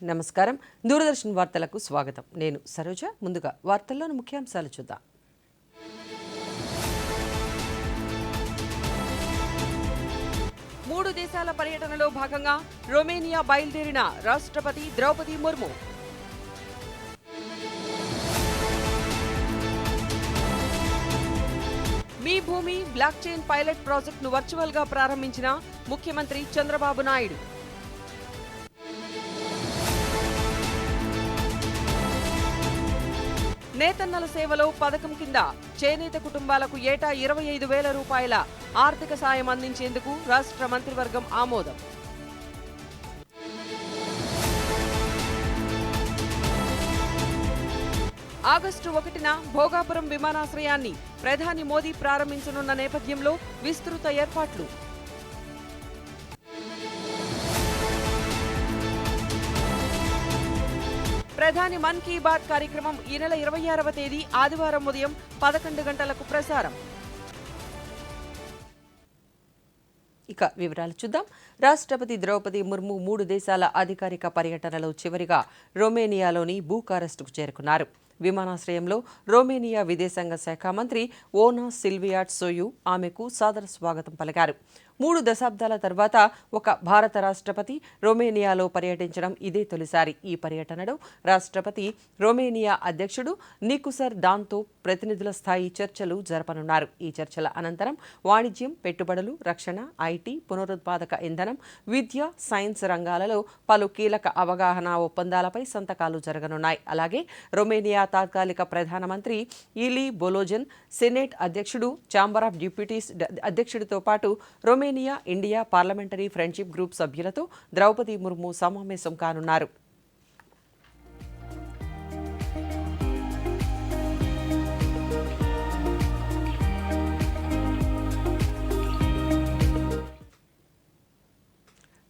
నమస్కారం. దూరదర్శన్ వార్తలకు స్వాగతం. నేను సరోజ. ముందుగా వార్తల్లోని ముఖ్యాంశాలు చూద్దాం. మూడు దేశాల పర్యటనలో భాగంగా రొమేనియా బయలుదేరిన రాష్ట్రపతి ద్రౌపది ముర్ము. మీ భూమి బ్లాక్ చైన్ పైలట్ ప్రాజెక్టును వర్చువల్గా ప్రారంభించిన ముఖ్యమంత్రి చంద్రబాబు నాయుడు. నేతన్నల సేవలో పథకం కింద చేనేత కుటుంబాలకు ఏటా 25,000 రూపాయల ఆర్థిక సాయం అందించేందుకు రాష్ట్ర మంత్రివర్గం ఆమోదం. ఆగస్టు 1న భోగాపురం విమానాశ్రయాన్ని ప్రధాని మోదీ ప్రారంభించనున్న నేపథ్యంలో విస్తృత ఏర్పాట్లు. ప్రధాని మన్ కీ బాత్ కార్యక్రమం ఈ నెల 26వ తేదీ ఆదివారం ఉదయం 11 గంటలకు ప్రసారం. ఇక వివరాలు చూద్దాం. రాష్ట్రపతి ద్రౌపది ముర్ము 3 దేశాల అధికారిక పర్యటనలో చివరిగా రొమేనియాలోని బూకారెస్టుకు చేరుకున్నారు. విమానాశ్రయంలో రొమేనియా విదేశాంగ శాఖ మంత్రి ఓనా సిల్వియాట్ సోయు ఆమెకు సాదర స్వాగతం పలికారు. 3 దశాబ్దాల తర్వాత ఒక భారత రాష్ట్రపతి రొమేనియాలో పర్యటించడం ఇదే తొలిసారి. ఈ పర్యటనలో రాష్ట్రపతి రొమేనియా అధ్యక్షుడు నికుసర్ దాన్తో ప్రతినిధుల స్థాయి చర్చలు జరపనున్నారు. ఈ చర్చల అనంతరం వాణిజ్యం, పెట్టుబడులు, రక్షణ, ఐటీ, పునరుత్పాదక ఇంధనం, విద్య, సైన్స్ రంగాలలో పలు కీలక అవగాహన ఒప్పందాలపై సంతకాలు జరగనున్నాయి. అలాగే రొమేనియా తాత్కాలిక ప్రధానమంత్రి ఇలీ బొలోజన్, సెనేట్ అధ్యక్షుడు, ఛాంబర్ ఆఫ్ డిప్యూటీస్ అధ్యక్షుడితో పాటు Romania India parliamentary friendship group Droupadi ద్రౌపది ముర్ము సమావేశం కానున్నారు.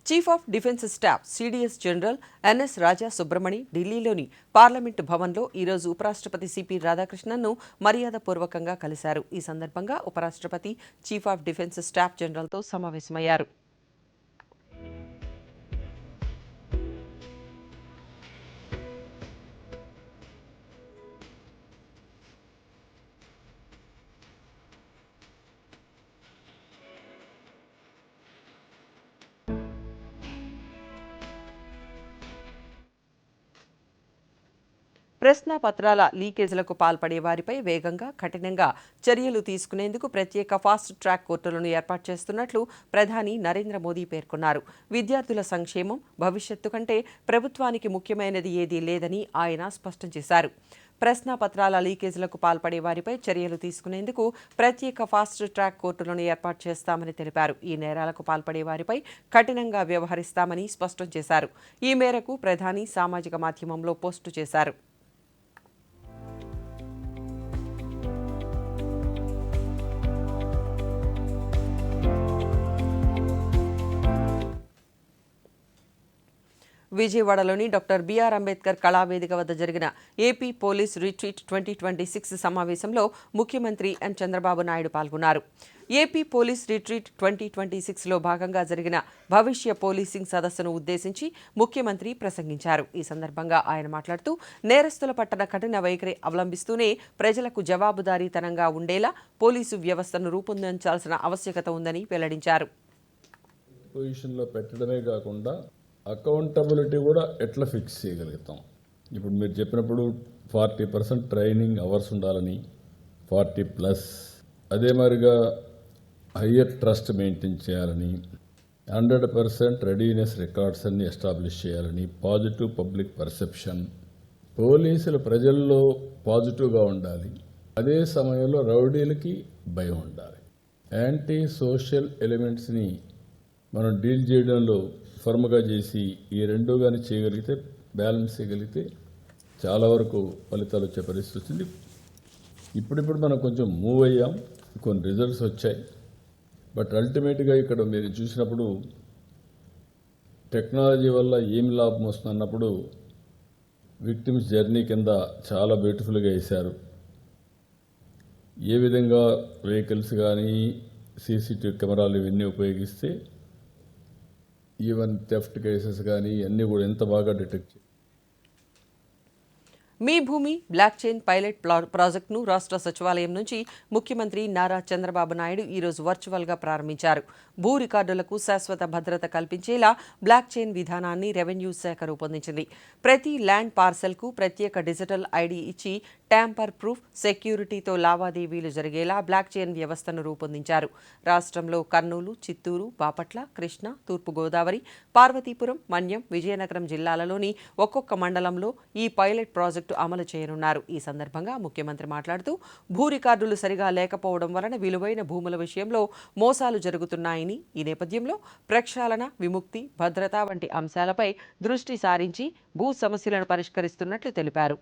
Chief of defence staff CDS general NS Raja Subramani ఢిల్లీలోని పార్లమెంటు భవన్లో ఈరోజు ఉపరాష్ట్రపతి సిపి రాధాకృష్ణన్ను మర్యాదపూర్వకంగా కలిశారు. ఈ సందర్భంగా ఉపరాష్ట్రపతి చీఫ్ ఆఫ్ డిఫెన్స్ స్టాఫ్ జనరల్తో సమావేశమయ్యారు. ప్రశ్నాపత్రాల లీకేజీలకు పాల్పడే వారిపై వేగంగా, కఠినంగా చర్యలు తీసుకునేందుకు ప్రత్యేక ఫాస్ట్ ట్రాక్ కోర్టులను ఏర్పాటు చేస్తున్నట్లు ప్రధాని నరేంద్ర మోదీ పేర్కొన్నారు. విద్యార్థుల సంక్షేమం, భవిష్యత్తు కంటే ప్రభుత్వానికి ముఖ్యమైనది ఏదీ లేదని ఆయన స్పష్టం చేశారు. ప్రశ్నాపత్రాల లీకేజీలకు పాల్పడే వారిపై చర్యలు తీసుకునేందుకు ప్రత్యేక ఫాస్ట్ ట్రాక్ కోర్టులను ఏర్పాటు చేస్తామని తెలిపారు. ఈ నేరాలకు పాల్పడే వారిపై కఠినంగా వ్యవహరిస్తామని స్పష్టం చేశారు. ఈ మేరకు ప్రధాని సామాజిక మాధ్యమంలో పోస్టు చేశారు. విజయవాడలోని డాక్టర్ బిఆర్ అంబేద్కర్ కళావేదిక వద్ద జరిగిన ఏపీ పోలీస్ రిట్రీట్ 2026 సమావేశంలో ముఖ్యమంత్రి ఎన్ చంద్రబాబు నాయుడు పాల్గొన్నారు. ఏపీ పోలీస్ రిట్రీట్ 2026లో భాగంగా జరిగిన భవిష్య పోలీసింగ్ సదస్సును ఉద్దేశించి ముఖ్యమంత్రి ప్రసంగించారు. ఈ సందర్భంగా ఆయన మాట్లాడుతూ నేరస్తుల పట్ల కఠిన వైఖరి అవలంబిస్తూనే ప్రజలకు జవాబుదారీతనంగా ఉండేలా పోలీసు వ్యవస్థను రూపొందించాల్సిన ఆవశ్యకత ఉందని వెల్లడించారు. పొజిషన్లో పెట్టడమే కాకుండా అకౌంటబిలిటీ కూడా ఎట్లా ఫిక్స్ చేయగలుగుతాం. ఇప్పుడు మీరు చెప్పినప్పుడు 40% ట్రైనింగ్ అవర్స్ ఉండాలని, 40+. అదే మాదిరిగా హయ్యర్ ట్రస్ట్ మెయింటైన్ చేయాలని, 100% రెడీనెస్ రికార్డ్స్ అన్ని ఎస్టాబ్లిష్ చేయాలని, పాజిటివ్ పబ్లిక్ పర్సెప్షన్, పోలీసులు ప్రజల్లో పాజిటివ్గా ఉండాలి. అదే సమయంలో రౌడీలకి భయం ఉండాలి. యాంటీ సోషల్ ఎలిమెంట్స్ని మనం డీల్ చేయడంలో ఫర్మ్గా చేసి ఈ రెండు కానీ చేయగలిగితే, బ్యాలెన్స్ చేయగలిగితే చాలా వరకు ఫలితాలు వచ్చే పరిస్థితి వచ్చింది. ఇప్పుడిప్పుడు మనం కొంచెం మూవ్ అయ్యాం, కొన్ని రిజల్ట్స్ వచ్చాయి. బట్ అల్టిమేట్గా ఇక్కడ మీరు చూసినప్పుడు టెక్నాలజీ వల్ల ఏం లాభం వస్తుందన్నప్పుడు విక్టిమ్స్ జర్నీ కింద చాలా బ్యూటిఫుల్గా వేశారు. ఏ విధంగా వెహికల్స్ కానీ సీసీటీవీ కెమెరాలు ఇవన్నీ ఉపయోగిస్తే ఈవెన్ థెఫ్ట్ కేసెస్ కానీ అన్నీ కూడా ఎంత బాగా డిటెక్ట్ మీ భూమి బ్లాక్ చైన్ పైలట్ ప్రాజెక్టును రాష్ట్ర సచివాలయం నుంచి ముఖ్యమంత్రి నారా చంద్రబాబు నాయుడు ఈరోజు వర్చువల్గా ప్రారంభించారు. భూ రికార్డులకు శాశ్వత భద్రత కల్పించేలా బ్లాక్ చైన్ విధానాన్ని రెవెన్యూ శాఖ రూపొందించింది. ప్రతి ల్యాండ్ పార్సెల్కు ప్రత్యేక డిజిటల్ ఐడి ఇచ్చి ట్యాంపర్ ప్రూఫ్ సెక్యూరిటీతో లావాదేవీలు జరిగేలా బ్లాక్ చైన్ వ్యవస్థను రూపొందించారు. రాష్ట్రంలో కర్నూలు, చిత్తూరు, బాపట్ల, కృష్ణా, తూర్పుగోదావరి, పార్వతీపురం, మన్యం, విజయనగరం జిల్లాలలోని ఒక్కొక్క మండలంలో ఈ పైలట్ ప్రాజెక్టు అమలు చేయనున్నారు. ఈ సందర్భంగా ముఖ్యమంత్రి మాట్లాడుతూ భూ రికార్డులు సరిగా లేకపోవడం వలన విలువైన భూముల విషయంలో మోసాలు జరుగుతున్నాయని, ఈ నేపథ్యంలో ప్రక్షాళన, విముక్తి, భద్రత వంటి అంశాలపై దృష్టి సారించి భూ సమస్యలను పరిష్కరిస్తున్నట్లు తెలిపారు.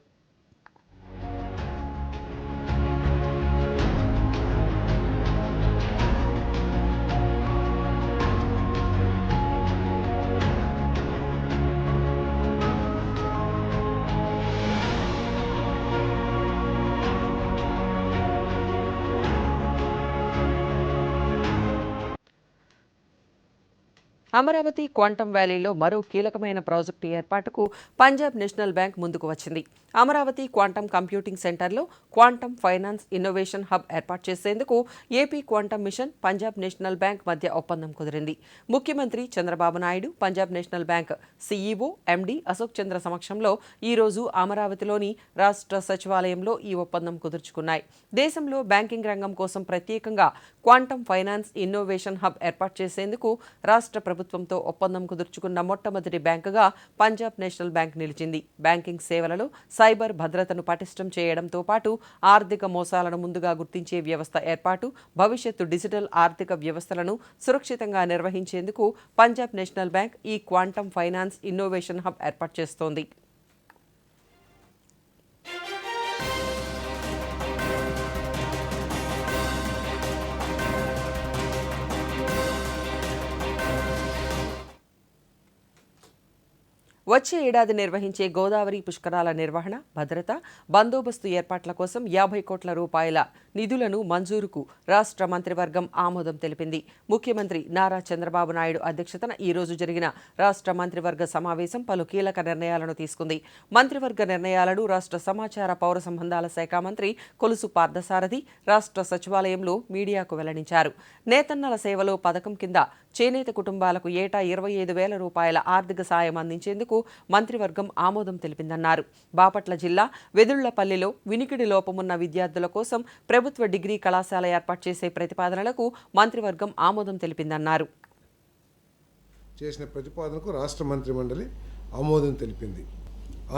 అమరావతి క్వాంటమ్ వ్యాలీలో మరో కీలకమైన ప్రాజెక్టు ఏర్పాటుకు పంజాబ్ నేషనల్ బ్యాంక్ ముందుకు వచ్చింది. అమరావతి క్వాంటమ్ కంప్యూటింగ్ సెంటర్లో క్వాంటమ్ ఫైనాన్స్ ఇన్నోవేషన్ హబ్ ఏర్పాటు చేసేందుకు AP quantum mission, Punjab national bank మధ్య ఒప్పందం కుదిరింది. ముఖ్యమంత్రి Chandrababu Naidu, Punjab national bank CEO MD Ashok Chandra సమక్షంలో ఈరోజు అమరావతిలోని రాష్ట్ర సచివాలయంలో ఈ ఒప్పందం కుదుర్చుకున్నాయి. దేశంలో బ్యాంకింగ్ రంగం కోసం ప్రత్యేకంగా క్వాంటమ్ ఫైనాన్స్ ఇన్నోవేషన్ హబ్ ఏర్పాటు చేసేందుకు రాష్ట్ర ప్రభుత్వంతో ఒప్పందం కుదుర్చుకున్న మొట్టమొదటి బ్యాంకుగా పంజాబ్ నేషనల్ బ్యాంక్ నిలిచింది. బ్యాంకింగ్ సేవలలో సైబర్ భద్రతను పటిష్టం చేయడంతో పాటు ఆర్థిక మోసాలను ముందుగా గుర్తించే వ్యవస్థ ఏర్పాటు, భవిష్యత్తు డిజిటల్ ఆర్థిక వ్యవస్థలను సురక్షితంగా నిర్వహించేందుకు పంజాబ్ నేషనల్ బ్యాంక్ ఈ క్వాంటమ్ ఫైనాన్స్ ఇన్నోవేషన్ హబ్ ఏర్పాటు చేస్తోంది. వచ్చే ఏడాది నిర్వహించే గోదావరి పుష్కరాల నిర్వహణ, భద్రత, బందోబస్తు ఏర్పాట్ల కోసం 50 కోట్ల రూపాయల నిధులను మంజూరుకు రాష్ట్ర మంత్రివర్గం ఆమోదం తెలిపింది. ముఖ్యమంత్రి నారా చంద్రబాబు నాయుడు అధ్యక్షతన ఈ రోజు జరిగిన రాష్ట్ర మంత్రివర్గ సమావేశం పలు కీలక నిర్ణయాలను తీసుకుంది. మంత్రివర్గ నిర్ణయాలను రాష్ట్ర సమాచార పౌర సంబంధాల శాఖ మంత్రి కొలుసు పార్థసారథి రాష్ట్ర సచివాలయంలో మీడియాకు వెల్లడించారు. నేతన్నల సేవలో పథకం కింద చేనేత కుటుంబాలకు ఏటా 25,000 రూపాయల ఆర్థిక సాయం అందించేందుకు మంత్రివర్గం ఆమోదం తెలిపిందన్నారు. బాపట్ల జిల్లా వెదుళ్లపల్లిలో వినికిడి లోపమున్న విద్యార్థుల కోసం ప్రభుత్వ డిగ్రీ కళాశాల ఏర్పాటు చేసే ప్రతిపాదనలకు మంత్రివర్గం ఆమోదం తెలిపిందన్నారు. చేసిన ప్రతిపాదనకు రాష్ట్ర మంత్రిమండలి ఆమోదం తెలిపింది.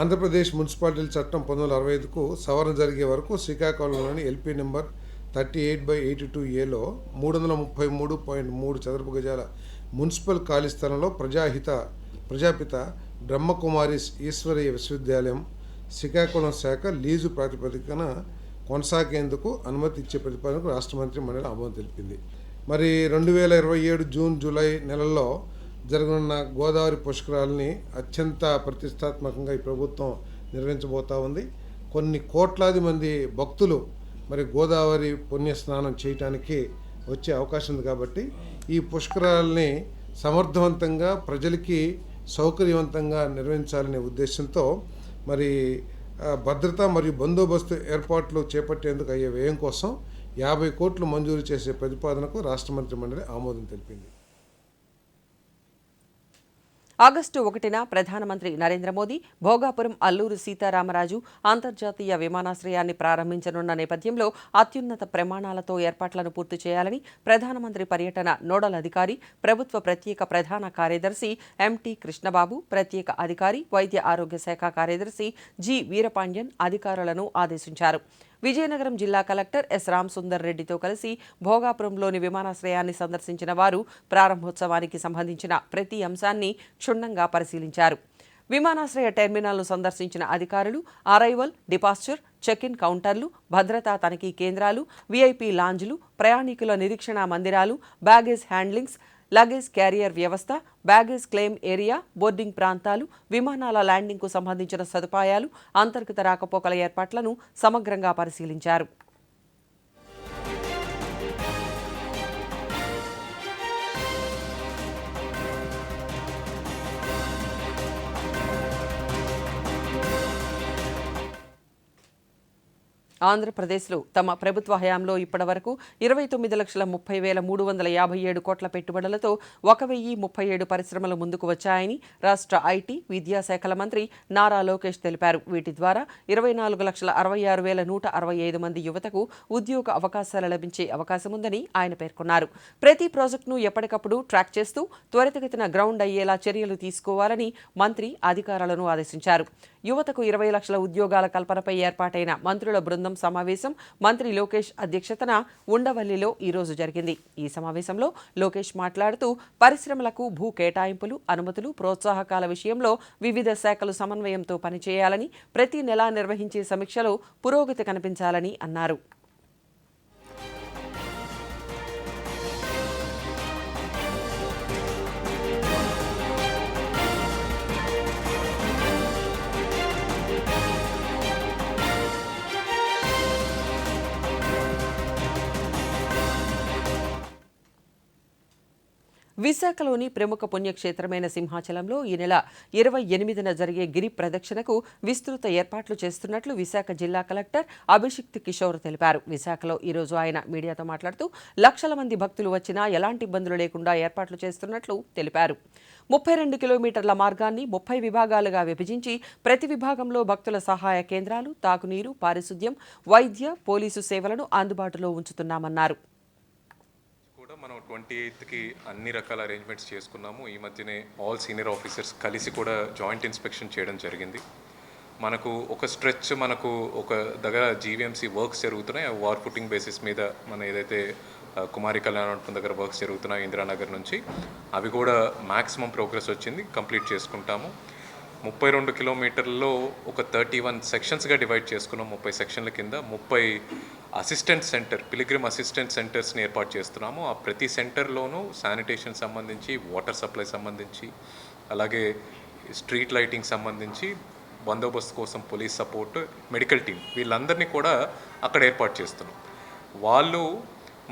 ఆంధ్రప్రదేశ్ మున్సిపాలిటీల చట్టం 1965కు సవరణ జరిగే వరకు శ్రీకాకుళంలోని ఎల్పీ నెంబర్ 38/82Aలో 333.3 చదరపు గజాల మున్సిపల్ ఖాళీ స్థలంలో ప్రజాపిత బ్రహ్మకుమారిస్ ఈశ్వరీయ విశ్వవిద్యాలయం శ్రీకాకుళం శాఖ లీజు ప్రాతిపదికన కొనసాగేందుకు అనుమతి ఇచ్చే ప్రతిపాదనకు రాష్ట్ర మంత్రి మండలి ఆమోదం తెలిపింది. మరి 2027 జూన్, జూలై నెలల్లో జరగనున్న గోదావరి పుష్కరాలని అత్యంత ప్రతిష్టాత్మకంగా ఈ ప్రభుత్వం నిర్వహించబోతా ఉంది. కొన్ని కోట్లాది మంది భక్తులు మరి గోదావరి పుణ్యస్నానం చేయటానికి వచ్చే అవకాశం ఉంది. కాబట్టి ఈ పుష్కరాలని సమర్థవంతంగా ప్రజలకి సౌకర్యవంతంగా నిర్వహించాలనే ఉద్దేశంతో మరి భద్రత మరియు బందోబస్తు ఏర్పాట్లు చేపట్టేందుకు అయ్యే వ్యయం కోసం 50 కోట్లు మంజూరు చేసే ప్రతిపాదనకు రాష్ట్ర మంత్రి మండలి ఆమోదం తెలిపింది. ఆగస్టు 1న ప్రధానమంత్రి నరేంద్ర మోదీ భోగాపురం అల్లూరు సీతారామరాజు అంతర్జాతీయ విమానాశ్రయాన్ని ప్రారంభించనున్న నేపథ్యంలో అత్యున్నత ప్రమాణాలతో ఏర్పాట్లను పూర్తి చేయాలని ప్రధానమంత్రి పర్యటన నోడల్ అధికారి, ప్రభుత్వ ప్రత్యేక ప్రధాన కార్యదర్శి ఎంటీ కృష్ణబాబు, ప్రత్యేక అధికారి, వైద్య ఆరోగ్య శాఖ కార్యదర్శి జి వీరపాండ్యన్ అధికారులను ఆదేశించారు. విజయనగరం జిల్లా కలెక్టర్ ఎస్ రామసుందర్ రెడ్డితో కలిసి భోగాపురంలోని విమానాశ్రయాన్ని సందర్శించిన వారు ప్రారంభోత్సవానికి సంబంధించిన ప్రతి అంశాన్ని క్షుణ్ణంగా పరిశీలించారు. విమానాశ్రయ టెర్మినల్ను సందర్శించిన అధికారులు అరైవల్, డిపార్చర్, చెక్ ఇన్ కౌంటర్లు, భద్రతా తనిఖీ కేంద్రాలు, వీఐపీ లాంజ్లు, ప్రయాణికుల నిరీక్షణ మందిరాలు, బ్యాగేజ్ హ్యాండ్లింగ్స్, లగేజ్ క్యారియర్ వ్యవస్థ, బ్యాగేజ్ క్లెయిమ్ ఏరియా, బోర్డింగ్ ప్రాంతాలు, విమానాల ల్యాండింగ్కు సంబంధించిన సదుపాయాలు, అంతర్గత రాకపోకల ఏర్పాట్లను సమగ్రంగా పరిశీలించారు. ఆంధ్రప్రదేశ్లో తమ ప్రభుత్వ హయాంలో ఇప్పటివరకు 29,30,357 కోట్ల పెట్టుబడులతో 1,037 పరిశ్రమలు ముందుకు వచ్చాయని రాష్ట్ర ఐటీ, విద్యాశాఖల మంత్రి నారా లోకేష్ తెలిపారు. వీటి ద్వారా 24,66,165 మంది యువతకు ఉద్యోగ అవకాశాలు లభించే అవకాశముందని ఆయన పేర్కొన్నారు. ప్రతి ప్రాజెక్టును ఎప్పటికప్పుడు ట్రాక్ చేస్తూ త్వరితగతిన గ్రౌండ్ అయ్యేలా చర్యలు తీసుకోవాలని మంత్రి అధికారులను ఆదేశించారు. యువతకు 20 లక్షల ఉద్యోగాల కల్పనపై ఏర్పాటైన మంత్రుల బృందం సమావేశం మంత్రి లోకేష్ అధ్యక్షతన ఉండవల్లిలో ఈరోజు జరిగింది. ఈ సమావేశంలో లోకేష్ మాట్లాడుతూ పరిశ్రమలకు భూ కేటాయింపులు, అనుమతులు, ప్రోత్సాహకాల విషయంలో వివిధ శాఖలు సమన్వయంతో పనిచేయాలని, ప్రతి నెలా నిర్వహించే సమీక్షలో పురోగతి కనిపించాలని అన్నారు. విశాఖలోని ప్రముఖ పుణ్యక్షేత్రమైన సింహాచలంలో ఈ నెల 28న జరిగే గిరి ప్రదక్షిణకు విస్తృత ఏర్పాట్లు చేస్తున్నట్లు విశాఖ జిల్లా కలెక్టర్ అభిషిక్త్ కిషోర్ తెలిపారు. విశాఖలో ఈరోజు ఆయన మీడియాతో మాట్లాడుతూ లక్షల మంది భక్తులు వచ్చినా ఎలాంటి ఇబ్బందులు లేకుండా ఏర్పాట్లు చేస్తున్నట్లు తెలిపారు. 32 కిలోమీటర్ల మార్గాన్ని 30 విభాగాలుగా విభజించి ప్రతి విభాగంలో భక్తుల సహాయ కేంద్రాలు, తాగునీరు, పారిశుద్ధ్యం, వైద్య, పోలీసు సేవలను అందుబాటులో ఉంచుతున్నామన్నారు. మనం 28కి అన్ని రకాల అరేంజ్మెంట్స్ చేసుకున్నాము. ఈ మధ్యనే ఆల్ సీనియర్ ఆఫీసర్స్ కలిసి కూడా జాయింట్ ఇన్స్పెక్షన్ చేయడం జరిగింది. మనకు ఒక స్ట్రెచ్ మనకు ఒక దగ్గర జీవీఎంసీ వర్క్స్ జరుగుతున్నాయి. వార్ ఫుటింగ్ బేసిస్ మీద మన ఏదైతే కుమారి కళ్యాణం దగ్గర వర్క్స్ జరుగుతున్నాయి ఇందిరానగర్ నుంచి, అవి కూడా మ్యాక్సిమం ప్రోగ్రెస్ వచ్చింది, కంప్లీట్ చేసుకుంటాము. 32 కిలోమీటర్లలో ఒక 31 సెక్షన్స్గా డివైడ్ చేసుకున్నాం. 30 సెక్షన్ల కింద 30 అసిస్టెంట్ సెంటర్, పిలిగ్రిమ్ అసిస్టెంట్ సెంటర్స్ని ఏర్పాటు చేస్తున్నాము. ఆ ప్రతి సెంటర్లోనూ శానిటేషన్ సంబంధించి, వాటర్ సప్లై సంబంధించి, అలాగే స్ట్రీట్ లైటింగ్ సంబంధించి, బందోబస్తు కోసం పోలీస్ సపోర్ట్, మెడికల్ టీం, వీళ్ళందరినీ కూడా అక్కడ ఏర్పాటు చేస్తున్నాం. వాళ్ళు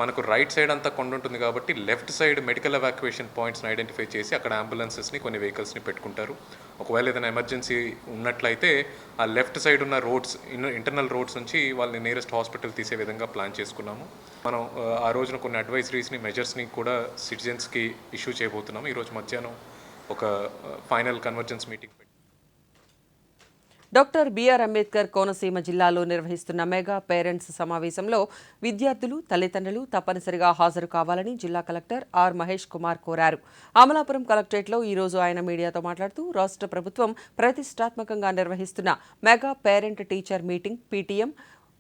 మనకు రైట్ సైడ్ అంతా కొండ ఉంటుంది కాబట్టి లెఫ్ట్ సైడ్ మెడికల్ ఎవాక్యుయేషన్ పాయింట్స్ని ఐడెంటిఫై చేసి అక్కడ అంబులెన్సెస్ని, కొన్ని వెహికల్స్ని పెట్టుకుంటారు. ఒకవేళ ఏదైనా ఎమర్జెన్సీ ఉన్నట్లయితే ఆ లెఫ్ట్ సైడ్ ఉన్న రోడ్స్, ఇంటర్నల్ రోడ్స్ నుంచి వాళ్ళని నియరెస్ట్ హాస్పిటల్ తీసే విధంగా ప్లాన్ చేసుకున్నాము. మనం ఆ రోజున కొన్ని అడ్వైజరీస్ని, మెజర్స్ని కూడా సిటిజన్స్కి ఇష్యూ చేయబోతున్నాము. ఈరోజు మధ్యాహ్నం ఒక ఫైనల్ కన్వర్జెన్స్ మీటింగ్ పెట్టి డాక్టర్ బిఆర్ అంబేద్కర్ కోనసీమ జిల్లాలో నిర్వహిస్తున్న మెగా పేరెంట్స్ సమావేశంలో విద్యార్థులు, తల్లిదండ్రులు తప్పనిసరిగా హాజరు కావాలని జిల్లా కలెక్టర్ ఆర్ మహేష్ కుమార్ కోరారు. అమలాపురం కలెక్టరేట్లో ఈరోజు ఆయన మీడియాతో మాట్లాడుతూ రాష్ట్ర ప్రభుత్వం ప్రతిష్టాత్మకంగా నిర్వహిస్తున్న mega parent teacher meeting PTM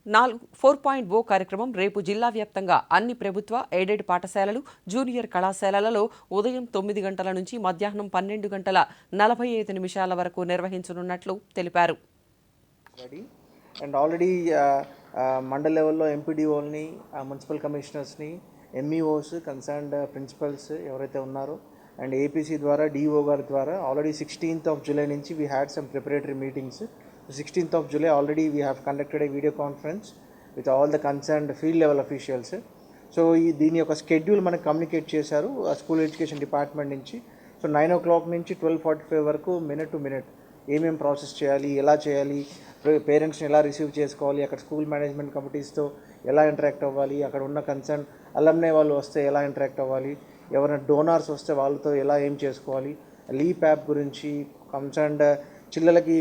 4.0 కార్యక్రమం రేపు జిల్లా వ్యాప్తంగా అన్ని ప్రభుత్వ, ఎయిడెడ్ పాఠశాలలు, జూనియర్ కళాశాలలలో ఉదయం 9 గంటల నుంచి మధ్యాహ్నం 12:45 వరకు నిర్వహించనున్నట్లు తెలిపారు. అండ్ ఆల్రెడీ మండల్ లెవెల్లో ఎంపీడీఓల్ని, మున్సిపల్ కమిషనర్స్ని, ఎంఈఓస్, కన్సర్న్డ్ ప్రిన్సిపల్స్ ఎవరైతే ఉన్నారో అండ్ ఏపీసీ ద్వారా, డిఓ గారి ద్వారా ఆల్రెడీ 16th of July నుంచి we had some preparatory meetings. 16th of July already we have conducted a video conference with all the concerned field level officials. So దీని యొక్క schedule మనకు communicate చేశారు school education department నుంచి. So 9 o'clock నుంచి 12:45 వరకు minute to minute ఏమేం process చేయాలి, ఎలా చేయాలి, పేరెంట్స్ని ఎలా రిసీవ్ చేసుకోవాలి, అక్కడ స్కూల్ మేనేజ్మెంట్ కమిటీస్తో ఎలా ఇంటరాక్ట్ అవ్వాలి, అక్కడ ఉన్న కన్సర్న్ అలమ్నే వాళ్ళు వస్తే ఎలా ఇంటరాక్ట్ అవ్వాలి, ఎవరైనా డోనార్స్ వస్తే వాళ్ళతో ఎలా ఏం చేసుకోవాలి, లీప్ యాప్ గురించి, కన్సర్న్డ్ పిల్లలకి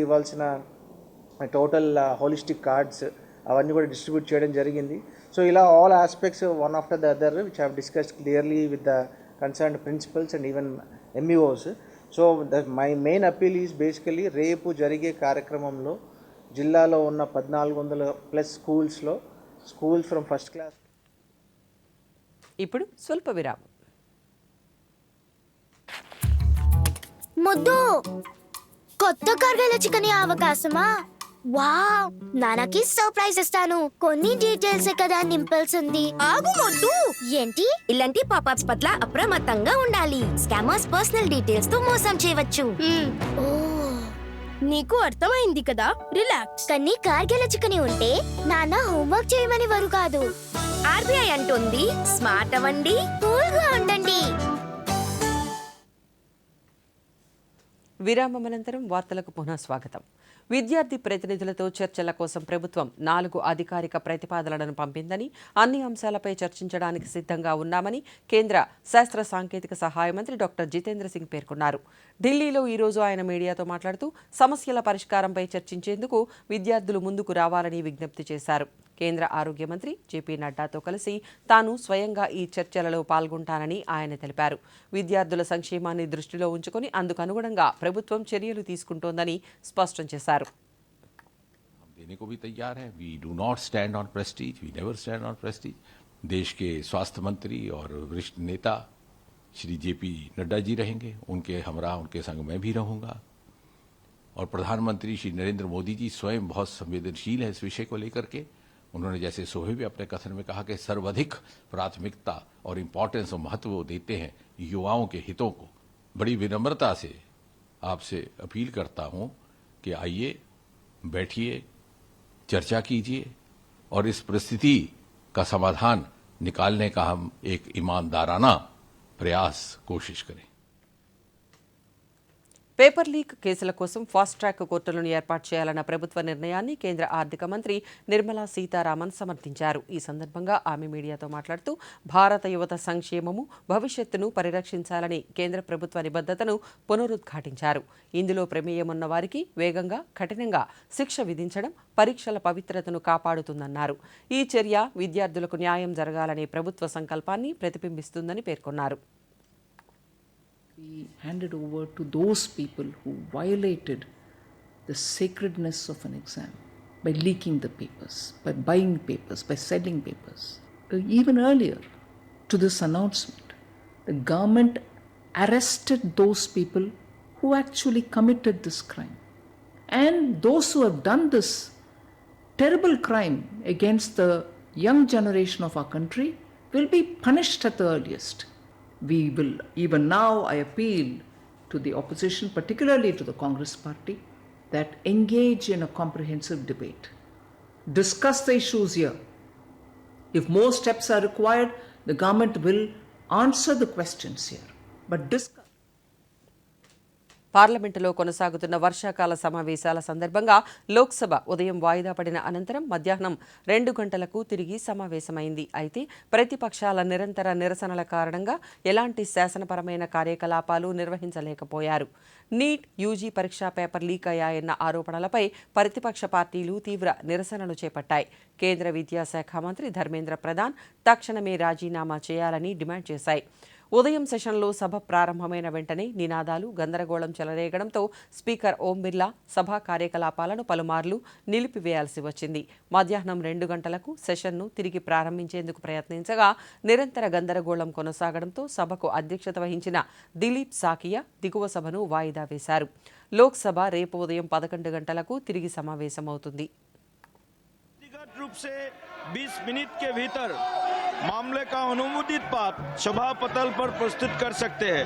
ఇవ్వాల్సిన టోటల్ హోలిస్టిక్ కార్డ్స్ అవన్నీ కూడా డిస్ట్రిబ్యూట్ చేయడం జరిగింది. సో ఇలా all aspects one after the other which have discussed clearly with the concerned principals and even MEOs. So my main appeal is basically రేపు జరిగే కార్యక్రమంలో జిల్లాలో ఉన్న 1400+ స్కూల్స్ ఫ్రమ్ ఫస్ట్ క్లాస్. ఇప్పుడు స్వల్ప విరామం. ముద్దు కొత్త కార్గిల చికెన్ అవకాశమా? వావ్, నాన్నకి సర్ప్రైజ్ ఇస్తాను. కొన్ని డీటెయిల్స్ కదా నింపాల్సింది. ఆగు మొద్దు. ఏంటి? ఇలాంటి పాపప్స్ పట్ల అప్రమత్తంగా ఉండాలి. స్కామర్స్ పర్సనల్ డీటెయిల్స్ తో మోసం చేయవచ్చు. ఓ, నీకు అర్థమైంది కదా, రిలాక్స్. కానీ కార్గిల చికెన్ ఉంటే నాన్న హోంవర్క్ చేయమని వారు కాదు. ఆర్బీఐ అంటుంది స్మార్ట్ అవ్వండి, కూల్గా ఉండండి. విరామం అనంతరం వార్తలకు పునః స్వాగతం. విద్యార్థి ప్రతినిధులతో చర్చల కోసం ప్రభుత్వం 4 అధికారిక ప్రతిపాదనలను పంపిందని, అన్ని అంశాలపై చర్చించడానికి సిద్ధంగా ఉన్నామని కేంద్ర శాస్త్ర సాంకేతిక సహాయ మంత్రి డాక్టర్ జితేంద్ర సింగ్ పేర్కొన్నారు. ఢిల్లీలో ఈరోజు ఆయన మీడియాతో మాట్లాడుతూ సమస్యల పరిష్కారంపై చర్చించేందుకు విద్యార్థులు ముందుకు రావాలని విజ్ఞప్తి చేశారు. కేంద్ర ఆరోగ్య మంత్రి జేపీ నడ్డాతో కలిసి తాను స్వయంగా ఈ చర్చలలో పాల్గొంటానని ఆయన తెలిపారు. విద్యార్థుల సంక్షేమాన్ని దృష్టిలో ఉంచుకొని అందుకు అనుగుణంగా ప్రభుత్వం చర్యలు తీసుకుంటోందని స్పష్టం చేశారు. देने को भी तैयार है. We do not stand on prestige, we never stand on prestige. देश के स्वास्थ्य मंत्री और वरिष्ठ नेता श्री जेपी नड्डा जी रहेंगे, उनके हमरा उनके संग मैं भी रहूंगा. और प्रधानमंत्री श्री नरेंद्र मोदी जी स्वयं बहुत संवेदनशील है इस विषय को लेकर के. उन्होंने जैसे सुबह भी अपने कथन में कहा कि सर्वाधिक प्राथमिकता और इम्पोर्टेंस और महत्व वो देते हैं युवाओं के हितों को. बड़ी विनम्रता से आपसे अपील करता हूं कि आइए, बैठिए, चर्चा कीजिए और इस परिस्थिति का समाधान निकालने का हम एक ईमानदाराना प्रयास कोशिश करें. పేపర్ లీక్ కేసుల కోసం ఫాస్ట్ ట్రాక్ కోర్టులను ఏర్పాటు చేయాలన్న ప్రభుత్వ నిర్ణయాన్ని కేంద్ర ఆర్థిక మంత్రి నిర్మలా సీతారామన్ సమర్థించారు. ఈ సందర్భంగా ఆమె మీడియాతో మాట్లాడుతూ భారత యువత సంక్షేమము, భవిష్యత్తును పరిరక్షించాలని కేంద్ర ప్రభుత్వ నిబద్ధతను పునరుద్ఘాటించారు. ఇందులో ప్రమేయమున్న వారికి వేగంగా, కఠినంగా శిక్ష విధించడం పరీక్షల పవిత్రతను కాపాడుతుందన్నారు. ఈ చర్య విద్యార్థులకు న్యాయం జరగాలనే ప్రభుత్వ సంకల్పాన్ని ప్రతిబింబిస్తుందని పేర్కొన్నారు. We handed over to those people who violated the sacredness of an exam by leaking the papers, by buying papers, by selling papers. Even earlier to this announcement, the government arrested those people who actually committed this crime. And those who have done this terrible crime against the young generation of our country will be punished at the earliest. We will, even now, I appeal to the opposition, particularly to the Congress party, that engage in a comprehensive debate. Discuss the issues here. If more steps are required, the government will answer the questions here. But discuss. పార్లమెంటులో కొనసాగుతున్న వర్షాకాల సమావేశాల సందర్భంగా లోక్సభ ఉదయం వాయిదా పడిన అనంతరం మధ్యాహ్నం 2 గంటలకు తిరిగి సమావేశమైంది. అయితే ప్రతిపక్షాల నిరంతర నిరసనల కారణంగా ఎలాంటి శాసనపరమైన కార్యకలాపాలు నిర్వహించలేకపోయారు. నీట్, యూజీ పరీక్షా పేపర్ లీక్ అయ్యాయన్న ఆరోపణలపై ప్రతిపక్ష పార్టీలు తీవ్ర నిరసనలు చేపట్టాయి. కేంద్ర విద్యాశాఖ మంత్రి ధర్మేంద్ర ప్రధాన్ తక్షణమే రాజీనామా చేయాలని డిమాండ్ చేశాయి. ఉదయం సెషన్లో సభ ప్రారంభమైన వెంటనే నినాదాలు, గందరగోళం చెలరేగడంతో స్పీకర్ ఓం బిర్లా సభా కార్యకలాపాలను పలుమార్లు నిలిపివేయాల్సి వచ్చింది. మధ్యాహ్నం 2 గంటలకు సెషన్ను తిరిగి ప్రారంభించేందుకు ప్రయత్నించగా నిరంతర గందరగోళం కొనసాగడంతో సభకు అధ్యక్షత వహించిన దిలీప్ సాకియా దిగువ సభను వాయిదా వేశారు. లోక్సభ రేపు ఉదయం 11 గంటలకు తిరిగి సమావేశమవుతుంది. रूप से 20 मिनट के भीतर मामले का अनुमोदित पाठ सभा पटल पर प्रस्तुत कर सकते हैं.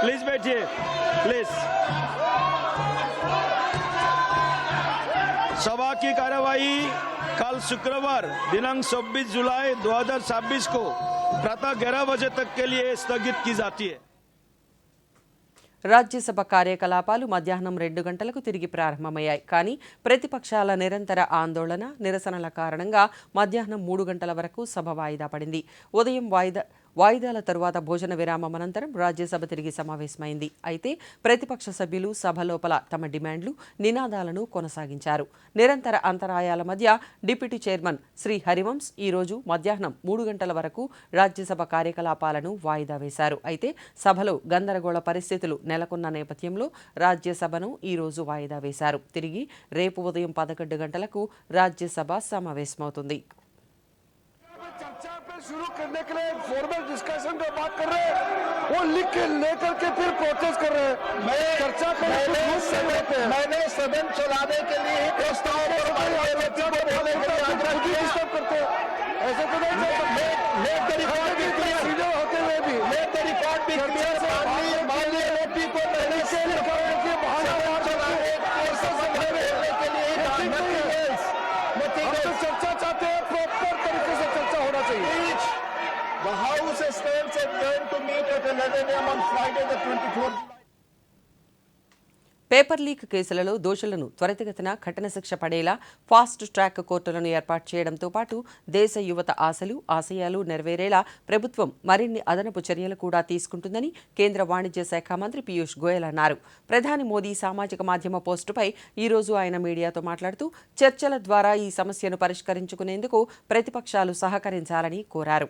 प्लीज बैठिए. प्लीज. सभा की कार्यवाही कल शुक्रवार दिनांक 26 जुलाई 2026 को प्रातः 11 बजे तक के लिए स्थगित की जाती है. రాజ్యసభ కార్యకలాపాలు మధ్యాహ్నం 2 గంటలకు తిరిగి ప్రారంభమయ్యాయి. కానీ ప్రతిపక్షాల నిరంతర ఆందోళన, నిరసనల కారణంగా మధ్యాహ్నం 3 గంటల వరకు సభ వాయిదా పడింది. ఉదయం వాయిదాల తరువాత భోజన విరామం అనంతరం రాజ్యసభ తిరిగి సమావేశమైంది. అయితే ప్రతిపక్ష సభ్యులు సభ లోపల తమ డిమాండ్లు, నినాదాలను కొనసాగించారు. నిరంతర అంతరాయాల మధ్య డిప్యూటీ చైర్మన్ శ్రీ హరివంశ్ ఈరోజు మధ్యాహ్నం 3 గంటల వరకు రాజ్యసభ కార్యకలాపాలను వాయిదా వేశారు. అయితే సభలో గందరగోళ పరిస్థితులు నెలకొన్న నేపథ్యంలో రాజ్యసభను ఈరోజు వాయిదా వేశారు. తిరిగి రేపు ఉదయం 11 గంటలకు రాజ్యసభ సమావేశమవుతుంది. शुरू करने के लिए फॉर्मल डिस्कशन जो बात कर रहे हैं वो लिख के लेकर के फिर प्रोसेस कर रहे हैं. चर्चा मैंने सदन चलाने के लिए प्रस्ताव करते हैं. ऐसे तो नहीं होते हुए भी को पहले से चर्चा चाहते हैं. प्रॉपर तरीके से चर्चा होना चाहिए. The House stands adjourned to meet at 11 a.m. on Friday the 24th. Paper leak కేసులలో దోషులను త్వరితగతిన కఠిన శిక్ష పడేలా ఫాస్ట్ ట్రాక్ కోర్టులను ఏర్పాటు చేయడంతో పాటు దేశ యువత ఆశయాలు నెరవేరేలా ప్రభుత్వం మరిన్ని అదనపు చర్యలు కూడా తీసుకుంటుందని కేంద్ర వాణిజ్య శాఖ మంత్రి పీయూష్ గోయల్ అన్నారు. ప్రధాని మోదీ సామాజిక మాధ్యమ పోస్టుపై ఈరోజు ఆయన మీడియాతో మాట్లాడుతూ చర్చల ద్వారా ఈ సమస్యను పరిష్కరించుకునేందుకు ప్రతిపక్షాలు సహకరించాలని కోరారు.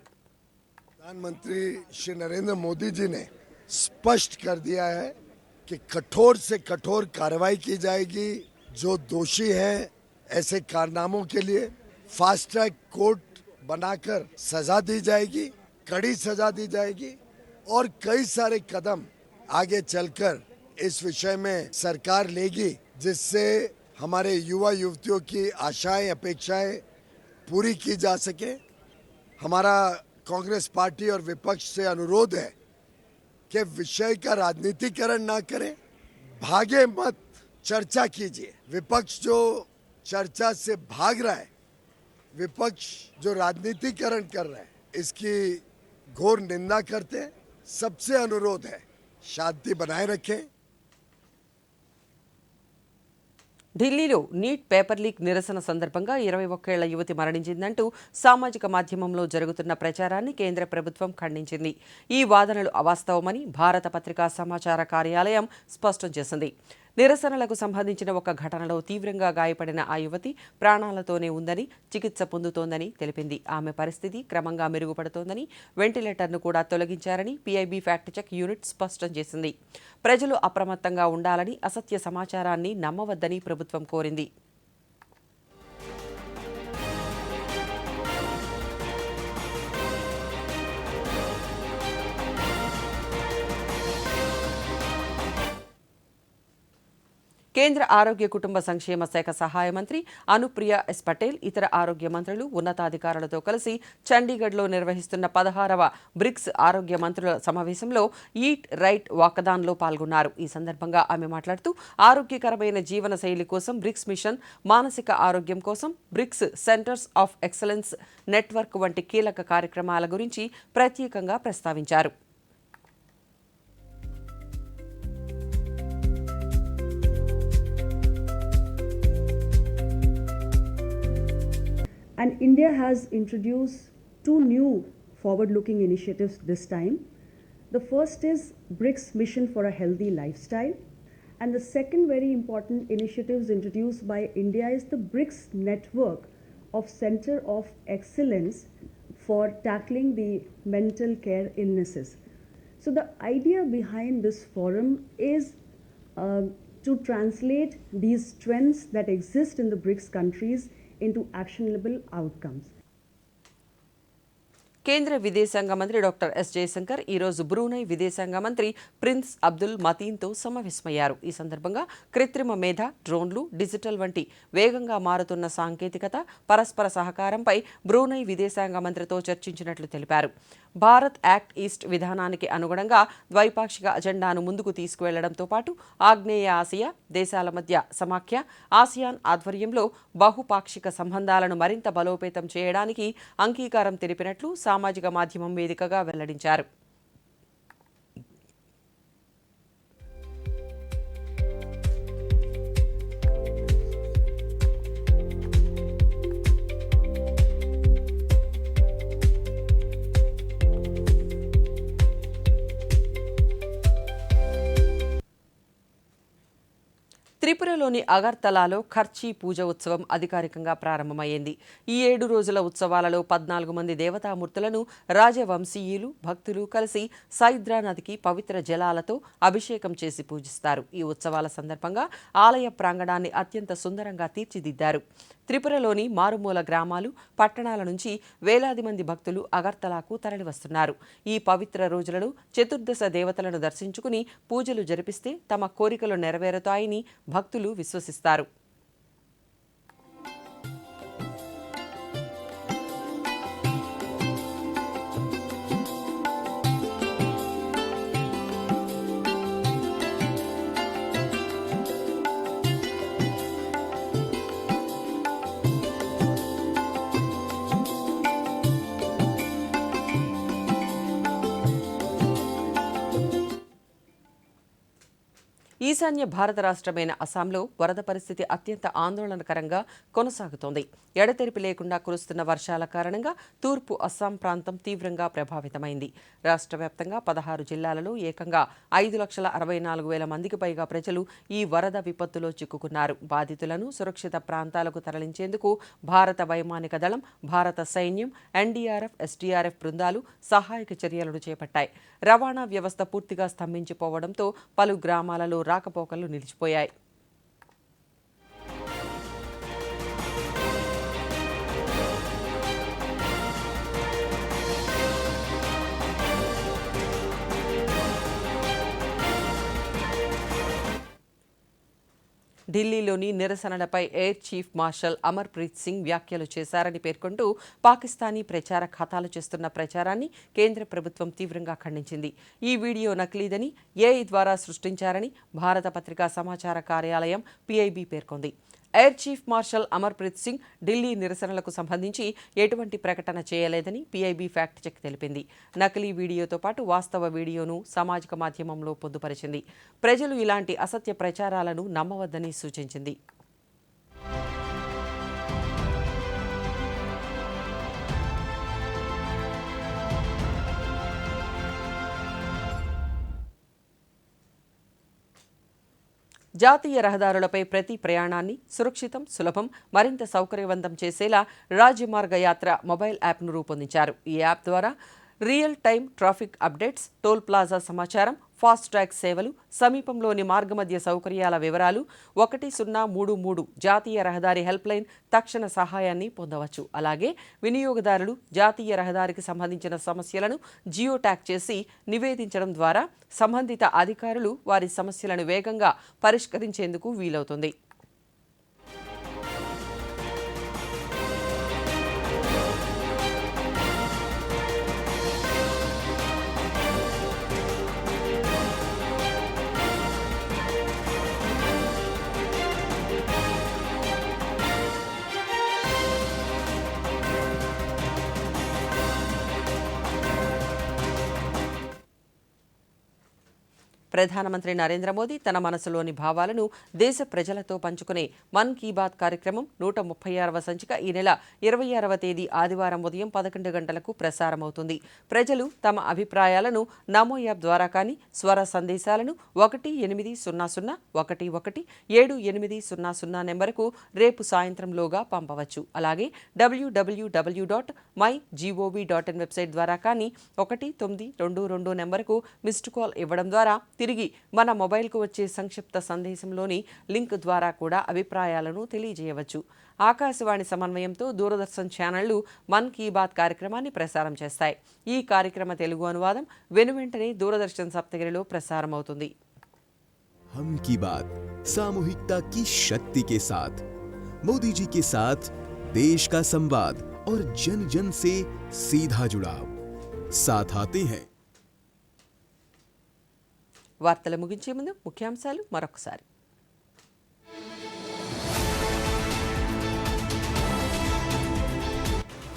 प्रधानमंत्री श्री नरेंद्र मोदी जी ने स्पष्ट कर दिया है कि कठोर से कठोर कार्रवाई की जाएगी. जो दोषी हैं ऐसे कारनामों के लिए फास्ट ट्रैक कोर्ट बनाकर सजा दी जाएगी, कड़ी सजा दी जाएगी और कई सारे कदम आगे चलकर इस विषय में सरकार लेगी जिससे हमारे युवा युवतियों की आशाएं अपेक्षाएं पूरी की जा सके. हमारा कांग्रेस पार्टी और विपक्ष से अनुरोध है कि विषय का राजनीतिकरण ना करें, भागे मत, चर्चा कीजिए. विपक्ष जो चर्चा से भाग रहा है, विपक्ष जो राजनीतिकरण कर रहा है, इसकी घोर निंदा करते हैं. सबसे अनुरोध है शांति बनाए रखें. ఢిల్లీలో నీట్ పేపర్ లీక్ నిరసన సందర్భంగా 21 ఏళ్ల యువతి మరణించిందంటూ సామాజిక మాధ్యమంలో జరుగుతున్న ప్రచారాన్ని కేంద్ర ప్రభుత్వం ఖండించింది. ఈ వాదనలు అవాస్తవమని భారత పత్రికా సమాచార కార్యాలయం స్పష్టం చేసింది. నిరసనలకు సంబంధించిన ఒక ఘటనలో తీవ్రంగా గాయపడిన ఆ యువతి ప్రాణాలతోనే ఉందని, చికిత్స పొందుతోందని తెలిపింది. ఆమె పరిస్థితి క్రమంగా మెరుగుపడుతోందని, వెంటిలేటర్ను కూడా తొలగించారని పీఐబీ ఫ్యాక్ట్ చెక్ యూనిట్ స్పష్టం చేసింది. ప్రజలు అప్రమత్తంగా ఉండాలని, అసత్య సమాచారాన్ని నమ్మవద్దని ప్రభుత్వం కోరింది. కేంద్ర ఆరోగ్య కుటుంబ సంక్షేమ శాఖ సహాయ మంత్రి అనుప్రియ ఎస్ పటేల్, ఇతర ఆరోగ్య మంత్రులు, ఉన్నతాధికారులతో కలిసి చండీగఢ్లో నిర్వహిస్తున్న 16వ బ్రిక్స్ ఆరోగ్య మంత్రుల సమావేశంలో ఈట్ రైట్ వాకథాన్లో పాల్గొన్నారు. ఈ సందర్భంగా ఆమె మాట్లాడుతూ ఆరోగ్యకరమైన జీవన శైలి కోసం బ్రిక్స్ మిషన్, మానసిక ఆరోగ్యం కోసం BRICS centres of excellence network వంటి కీలక కార్యక్రమాల గురించి ప్రత్యేకంగా ప్రస్తావించారు. And India has introduced 2 new forward-looking initiatives this time. The first is BRICS Mission for a Healthy Lifestyle. And the second very important initiative introduced by India is the BRICS Network of Center of Excellence for tackling the mental care illnesses. So the idea behind this forum is to translate these trends that exist in the BRICS countries into actionable outcomes. కేంద్ర విదేశాంగ మంత్రి doctor yes Jayashankar ఈరోజు Brunei విదేశాంగ మంత్రి prince Abdul మతీన్తో సమావేశమయ్యారు. ఈ సందర్భంగా కృత్రిమ మేధ, డ్రోన్లు, డిజిటల్ వంటి వేగంగా మారుతున్న సాంకేతికత, పరస్పర సహకారంపై బ్రూనై విదేశాంగ మంత్రితో చర్చించినట్లు తెలిపారు. భారత్ యాక్ట్ ఈస్ట్ విధానానికి అనుగుణంగా ద్వైపాక్షిక అజెండాను ముందుకు తీసుకువెళ్లడంతో పాటు ఆగ్నేయ ఆసియా దేశాల మధ్య సమాఖ్య, ఆసియాన్ ఆధ్వర్యంలో బహుపాక్షిక సంబంధాలను మరింత బలోపేతం చేయడానికి అంగీకారం తెలిపినట్లు సామాజిక మాధ్యమం వేదికగా వెల్లడించారు. త్రిపురలోని అగర్తలాలో ఖర్చీ పూజ ఉత్సవం అధికారికంగా ప్రారంభమైంది. ఈ 7 రోజుల ఉత్సవాలలో 14 మంది దేవతామూర్తులను రాజవంశీయులు, భక్తులు కలిసి సైద్రా నదికి పవిత్ర జలాలతో అభిషేకం చేసి పూజిస్తారు. ఈ ఉత్సవాల సందర్భంగా ఆలయ ప్రాంగణాన్ని అత్యంత సుందరంగా తీర్చిదిద్దారు. త్రిపురలోని మారుమూల గ్రామాలు, పట్టణాల నుంచి వేలాది మంది భక్తులు అగర్తలాకు తరలివస్తున్నారు. ఈ పవిత్ర రోజులలో చతుర్దశ దేవతలను దర్శించుకుని పూజలు జరిపిస్తే తమ కోరికలు నెరవేరుతాయని భక్తులు విశ్వసిస్తారు. ఈశాన్య భారత రాష్ట్రమైన అస్సాంలో వరద పరిస్థితి అత్యంత ఆందోళనకరంగా కొనసాగుతోంది. ఎడతెరిపి లేకుండా కురుస్తున్న వర్షాల కారణంగా తూర్పు అస్సాం ప్రాంతం తీవ్రంగా ప్రభావితమైంది. రాష్ట్ర వ్యాప్తంగా 16 జిల్లాలలో ఏకంగా 5,64,000 మందికి పైగా ప్రజలు ఈ వరద విపత్తులో చిక్కుకున్నారు. బాధితులను సురక్షిత ప్రాంతాలకు తరలించేందుకు భారత వైమానిక దళం, భారత సైన్యం, ఎన్డీఆర్ఎఫ్, ఎస్డీఆర్ఎఫ్ బృందాలు సహాయక చర్యలను చేపట్టాయి. రవాణా వ్యవస్థ పూర్తిగా స్తంభించిపోవడంతో పలు గ్రామాలలో రాకపోకలు నిలిచిపోయాయి. ఢిల్లీలోని నిరసనలపై air chief marshal Amarpreet Singh వ్యాఖ్యలు చేశారని పేర్కొంటూ పాకిస్తానీ ప్రచార ఖాతాలు చేస్తున్న ప్రచారాన్ని కేంద్ర ప్రభుత్వం తీవ్రంగా ఖండించింది. ఈ వీడియో నకిలీదని, ఏఐ ద్వారా సృష్టించారని భారత పత్రికా సమాచార కార్యాలయం PIB పేర్కొంది. Air chief marshal Amarpreet Singh Delhi నిరసనలకు సంబంధించి ఎటువంటి ప్రకటన చేయలేదని PIB ఫ్యాక్ట్ చెక్ తెలిపింది. నకిలీ వీడియోతో పాటు వాస్తవ వీడియోను సామాజిక మాధ్యమంలో పొందుపరిచింది. ప్రజలు ఇలాంటి అసత్య ప్రచారాలను నమ్మవద్దని సూచించింది. జాతీయ రహదారులపై ప్రతి ప్రయాణాన్ని సురక్షితం, సులభం, మరింత సౌకర్యవంతం చేసేలా రాజ్యమార్గ యాత్ర మొబైల్ యాప్ను రూపొందించారు. ఈ యాప్ ద్వారా real time traffic updates, toll plaza సమాచారం, ఫాస్ట్ ట్రాక్ సేవలు, సమీపంలోని మార్గమధ్య సౌకర్యాల వివరాలు, 1033 జాతీయ రహదారి హెల్ప్లైన్ తక్షణ సహాయాన్ని పొందవచ్చు. అలాగే వినియోగదారులు జాతీయ రహదారికి సంబంధించిన సమస్యలను జియో ట్యాగ్ చేసి నివేదించడం ద్వారా సంబంధిత అధికారులు వారి సమస్యలను వేగంగా పరిష్కరించేందుకు వీలవుతుంది. ప్రధానమంత్రి నరేంద్ర మోదీ తన మనసులోని భావాలను దేశ ప్రజలతో పంచుకునే మన్ కీ బాత్ కార్యక్రమం 136వ సంచిక ఈ నెల 26వ తేదీ ఆదివారం ఉదయం 11 గంటలకు ప్రసారమవుతుంది. ప్రజలు తమ అభిప్రాయాలను నమో యాప్ ద్వారా కానీ, స్వర సందేశాలను 18001178000 నెంబరుకు రేపు సాయంత్రంలోగా పంపవచ్చు. అలాగే www.mygov.in వెబ్సైట్ ద్వారా కానీ 1922 నెంబరుకు మిస్డ్ కాల్ ఇవ్వడం ద్వారా తిరిగి మన మొబైల్కు వచ్చే సంక్షిప్త సందేశంలోని లింక్ ద్వారా కూడా అభిప్రాయాలను తెలియజేయవచ్చు. ఆకాశవాణి సమన్వయంతో దూరదర్శన్ ఛానళ్లు మన్ కీ బాత్ కార్యక్రమాన్ని ప్రసారం చేస్తాయి. ఈ కార్యక్రమ తెలుగు అనువాదం వెనువెంటనే దూరదర్శన్ సప్తగిరిలో ప్రసారమవుతుంది. हम की बात सामूहिकता की शक्ति के साथ, मोदी जी के साथ देश का संवाद और जन जन से सीधा जुड़ाव साथ आते हैं. వార్తలు ముగించే ముందు ముఖ్యాంశాలు మరొకసారి.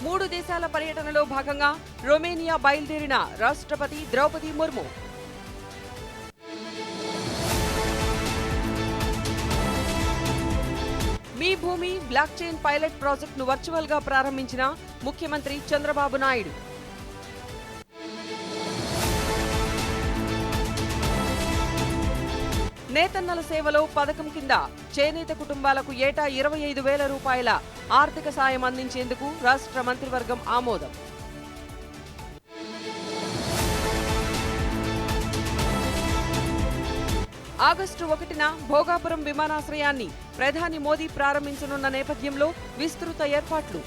మూడు దేశాల పర్యటనలో భాగంగా రొమేనియా బయలుదేరిన రాష్ట్రపతి ద్రౌపది ముర్ము. మీ భూమి బ్లాక్ చైన్ పైలట్ ప్రాజెక్టును వర్చువల్గా ప్రారంభించిన ముఖ్యమంత్రి చంద్రబాబు నాయుడు. నేతన్నల సేవలో పథకం కింద చేనేత కుటుంబాలకు ఏటా 25,000 రూపాయల ఆర్థిక సాయం అందించేందుకు రాష్ట్ర మంత్రివర్గం ఆమోదం. ఆగస్టు 1న భోగాపురం విమానాశ్రయాన్ని ప్రధాని మోదీ ప్రారంభించనున్న నేపథ్యంలో విస్తృత ఏర్పాట్లు.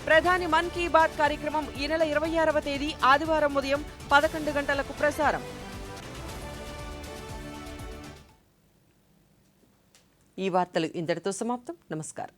ప్రధాని మన్ కీ బాత్ కార్యక్రమం ఈ నెల 26వ తేదీ ఆదివారం ఉదయం 11 గంటలకు ప్రసారం. ఈ వార్తలు ఇంతటితో సమాప్తం. నమస్కారం.